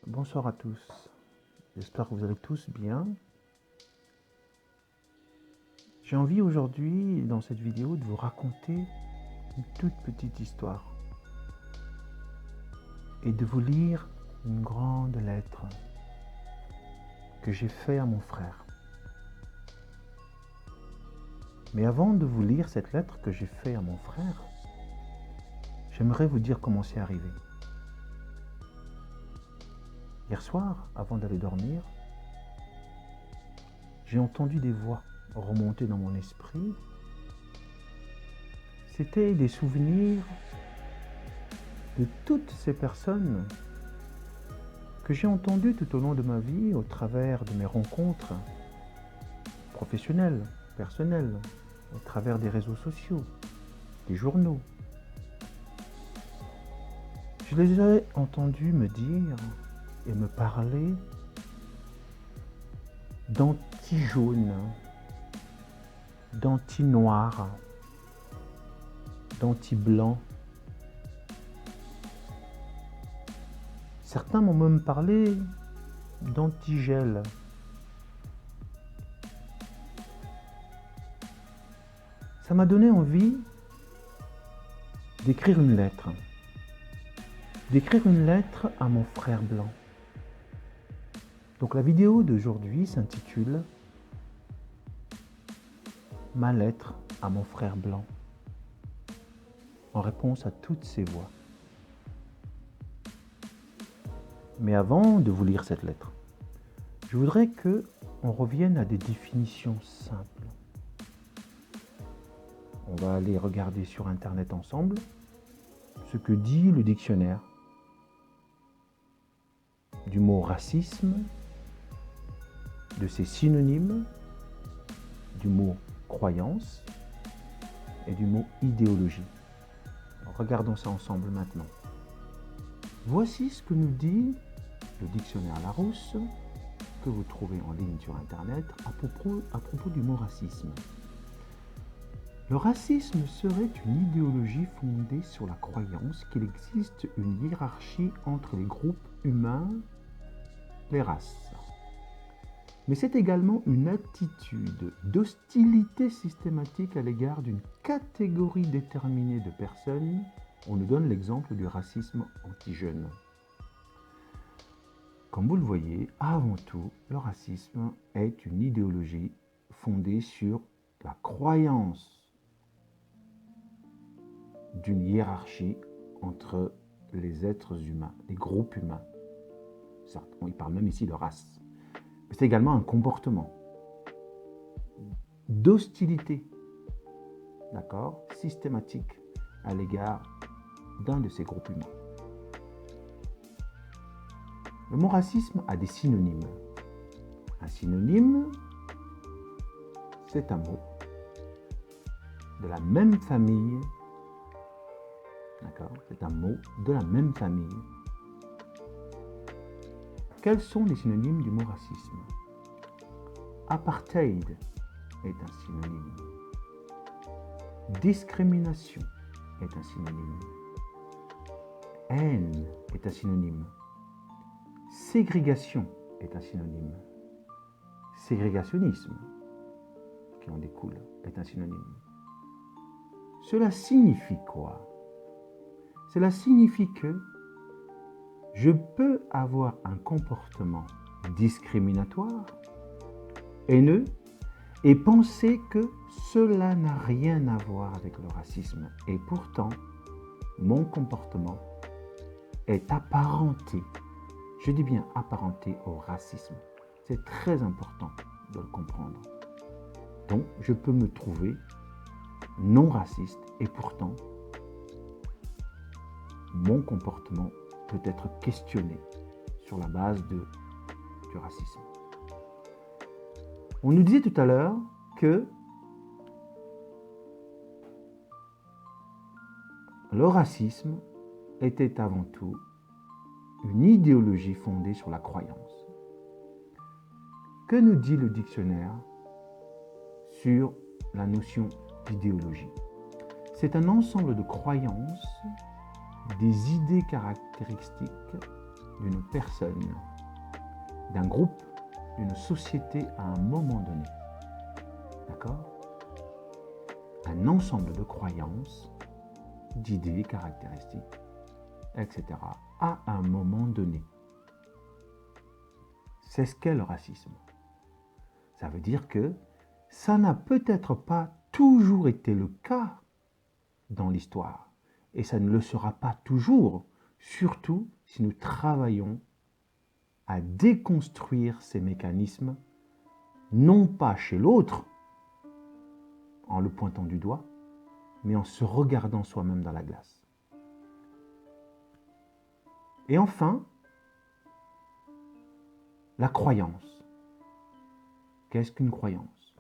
Bonsoir à tous, j'espère que vous allez tous bien. J'ai envie aujourd'hui, dans cette vidéo, de vous raconter une toute petite histoire et de vous lire une grande lettre que j'ai faite à mon frère. Mais avant de vous lire cette lettre que j'ai faite à mon frère, j'aimerais vous dire comment c'est arrivé. Hier soir, avant d'aller dormir, j'ai entendu des voix remonter dans mon esprit. C'était des souvenirs de toutes ces personnes que j'ai entendues tout au long de ma vie au travers de mes rencontres professionnelles, personnelles, au travers des réseaux sociaux, des journaux. Je les ai entendues me dire et me parler d'anti-jaune, d'anti-noir, d'anti-blanc. Certains m'ont même parlé d'antigel. Ça m'a donné envie d'écrire une lettre. D'écrire une lettre à mon frère blanc. Donc la vidéo d'aujourd'hui s'intitule « Ma lettre à mon frère blanc » en réponse à toutes ces voix. Mais avant de vous lire cette lettre, je voudrais qu'on revienne à des définitions simples. On va aller regarder sur Internet ensemble ce que dit le dictionnaire du mot racisme, de ses synonymes, du mot croyance et du mot idéologie. Regardons ça ensemble maintenant. Voici ce que nous dit le dictionnaire Larousse, que vous trouvez en ligne sur Internet, à propos du mot racisme. Le racisme serait une idéologie fondée sur la croyance qu'il existe une hiérarchie entre les groupes humains, les races. Mais c'est également une attitude d'hostilité systématique à l'égard d'une catégorie déterminée de personnes. On nous donne l'exemple du racisme anti-jeune. Comme vous le voyez, avant tout, le racisme est une idéologie fondée sur la croyance d'une hiérarchie entre les êtres humains, les groupes humains. Certes, il parle même ici de race. Mais c'est également un comportement d'hostilité, d'accord, systématique à l'égard d'un de ces groupes humains. Le mot racisme a des synonymes. Un synonyme, c'est un mot de la même famille. D'accord, c'est un mot de la même famille. Quels sont les synonymes du mot racisme? Apartheid est un synonyme. Discrimination est un synonyme. Haine est un synonyme. Ségrégation est un synonyme. Ségrégationnisme, qui en découle, est un synonyme. Cela signifie quoi? Cela signifie que je peux avoir un comportement discriminatoire, haineux, et penser que cela n'a rien à voir avec le racisme. Et pourtant, mon comportement est apparenté, je dis bien apparenté au racisme. C'est très important de le comprendre. Donc, je peux me trouver non raciste et pourtant, mon comportement peut être questionné sur la base du racisme. On nous disait tout à l'heure que le racisme était avant tout une idéologie fondée sur la croyance. Que nous dit le dictionnaire sur la notion d'idéologie? C'est un ensemble de croyances, des idées caractéristiques d'une personne, d'un groupe, d'une société à un moment donné. D'accord ? Un ensemble de croyances, d'idées, caractéristiques, etc. à un moment donné. C'est ce qu'est le racisme. Ça veut dire que ça n'a peut-être pas toujours été le cas dans l'histoire. Et ça ne le sera pas toujours, surtout si nous travaillons à déconstruire ces mécanismes, non pas chez l'autre, en le pointant du doigt, mais en se regardant soi-même dans la glace. Et enfin, la croyance. Qu'est-ce qu'une croyance ?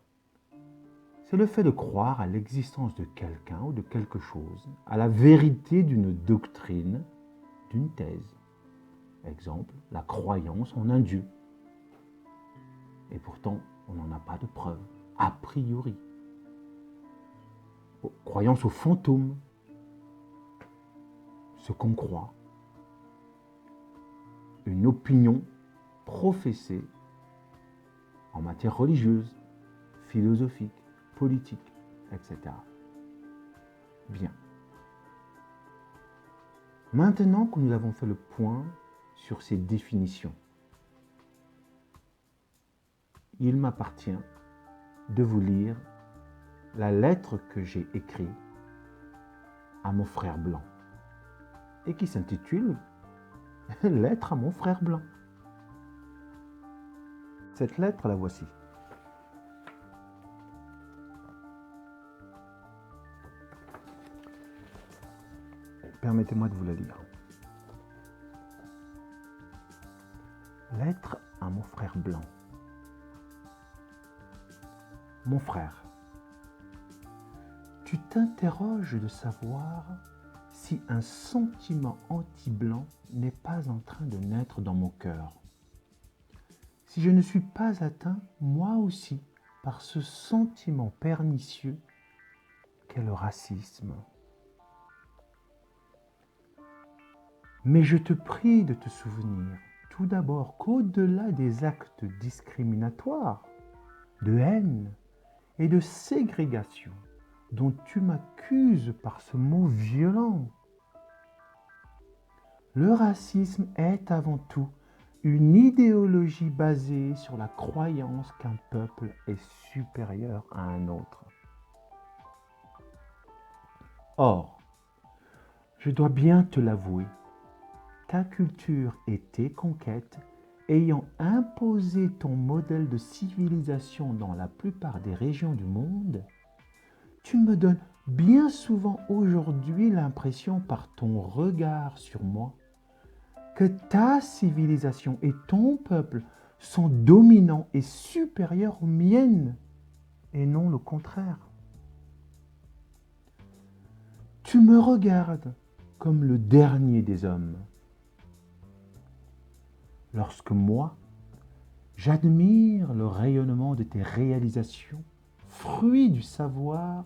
C'est le fait de croire à l'existence de quelqu'un ou de quelque chose, à la vérité d'une doctrine, d'une thèse. Exemple, la croyance en un Dieu. Et pourtant, on n'en a pas de preuve, a priori. Croyance aux fantômes, ce qu'on croit. Une opinion professée en matière religieuse, philosophique, politique, etc. Bien. Maintenant que nous avons fait le point sur ces définitions, il m'appartient de vous lire la lettre que j'ai écrite à mon frère blanc et qui s'intitule « Lettre à mon frère blanc ». Cette lettre, la voici. Permettez-moi de vous la lire. Lettre à mon frère blanc. Mon frère, tu t'interroges de savoir si un sentiment anti-blanc n'est pas en train de naître dans mon cœur. Si je ne suis pas atteint, moi aussi, par ce sentiment pernicieux qu'est le racisme. Mais je te prie de te souvenir, tout d'abord, qu'au-delà des actes discriminatoires, de haine et de ségrégation dont tu m'accuses par ce mot violent, le racisme est avant tout une idéologie basée sur la croyance qu'un peuple est supérieur à un autre. Or, je dois bien te l'avouer, ta culture et tes conquêtes ayant imposé ton modèle de civilisation dans la plupart des régions du monde, tu me donnes bien souvent aujourd'hui l'impression par ton regard sur moi que ta civilisation et ton peuple sont dominants et supérieurs aux miennes, et non le contraire. Tu me regardes comme le dernier des hommes, lorsque moi, j'admire le rayonnement de tes réalisations, fruit du savoir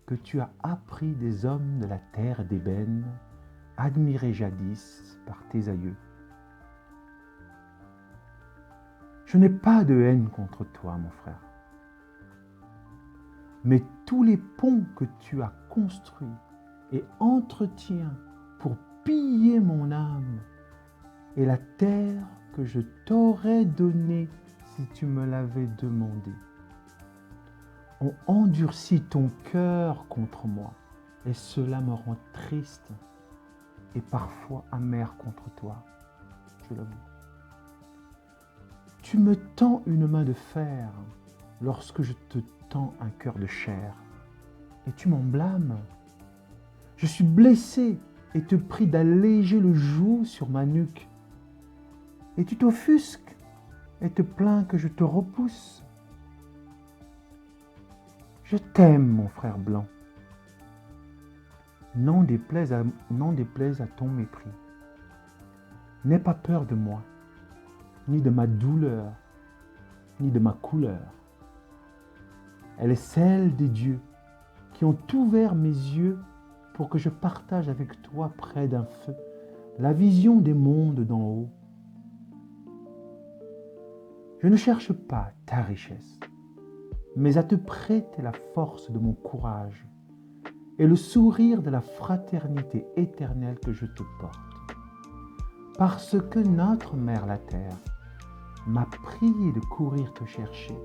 que tu as appris des hommes de la terre d'ébène, admirés jadis par tes aïeux. Je n'ai pas de haine contre toi, mon frère. Mais tous les ponts que tu as construits et entretiens pour piller mon âme et la terre que je t'aurais donnée si tu me l'avais demandé, ont endurci ton cœur contre moi, et cela me rend triste et parfois amer contre toi, je l'avoue. Tu me tends une main de fer lorsque je te tends un cœur de chair, et tu m'en blâmes. Je suis blessé et te prie d'alléger le joug sur ma nuque, et tu t'offusques et te plains que je te repousse. Je t'aime, mon frère blanc. N'en déplaise à ton mépris. N'aie pas peur de moi, ni de ma douleur, ni de ma couleur. Elle est celle des dieux qui ont ouvert mes yeux pour que je partage avec toi près d'un feu la vision des mondes d'en haut Je ne cherche pas ta richesse, mais à te prêter la force de mon courage et le sourire de la fraternité éternelle que je te porte. Parce que notre mère la terre m'a prié de courir te chercher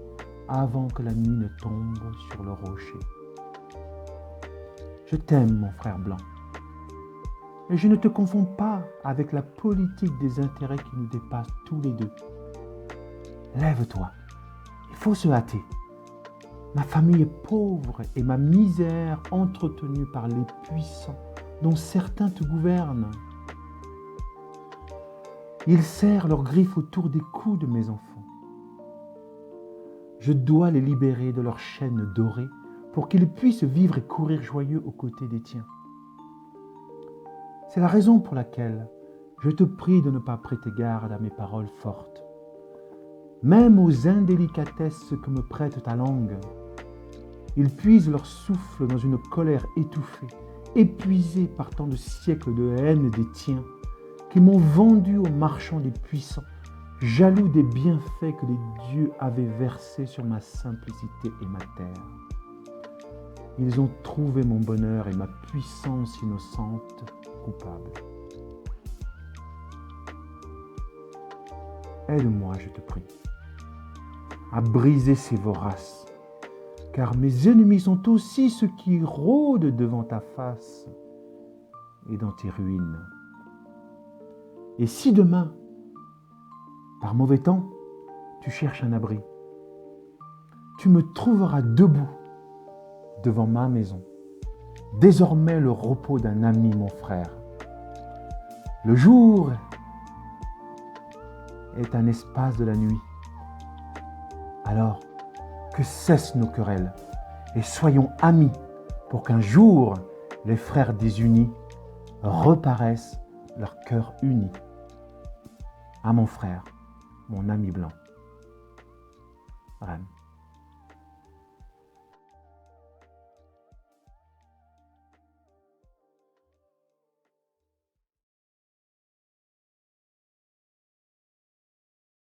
avant que la nuit ne tombe sur le rocher. Je t'aime, mon frère blanc, et je ne te confonds pas avec la politique des intérêts qui nous dépassent tous les deux. Lève-toi, il faut se hâter. Ma famille est pauvre et ma misère entretenue par les puissants dont certains te gouvernent. Ils serrent leurs griffes autour des cous de mes enfants. Je dois les libérer de leurs chaînes dorées pour qu'ils puissent vivre et courir joyeux aux côtés des tiens. C'est la raison pour laquelle je te prie de ne pas prêter garde à mes paroles fortes, même aux indélicatesses que me prête ta langue. Ils puisent leur souffle dans une colère étouffée, épuisée par tant de siècles de haine des tiens, qui m'ont vendu aux marchands des puissants, jaloux des bienfaits que les dieux avaient versés sur ma simplicité et ma terre. Ils ont trouvé mon bonheur et ma puissance innocente coupable. Aide-moi, je te prie, à briser ces voraces, car mes ennemis sont aussi ceux qui rôdent devant ta face et dans tes ruines. Et si demain, par mauvais temps, tu cherches un abri, tu me trouveras debout devant ma maison, désormais le repos d'un ami, mon frère. Le jour est un espace de la nuit. Alors, que cessent nos querelles et soyons amis pour qu'un jour, les frères désunis reparaissent leur cœur uni. À mon frère, mon ami blanc. Rem.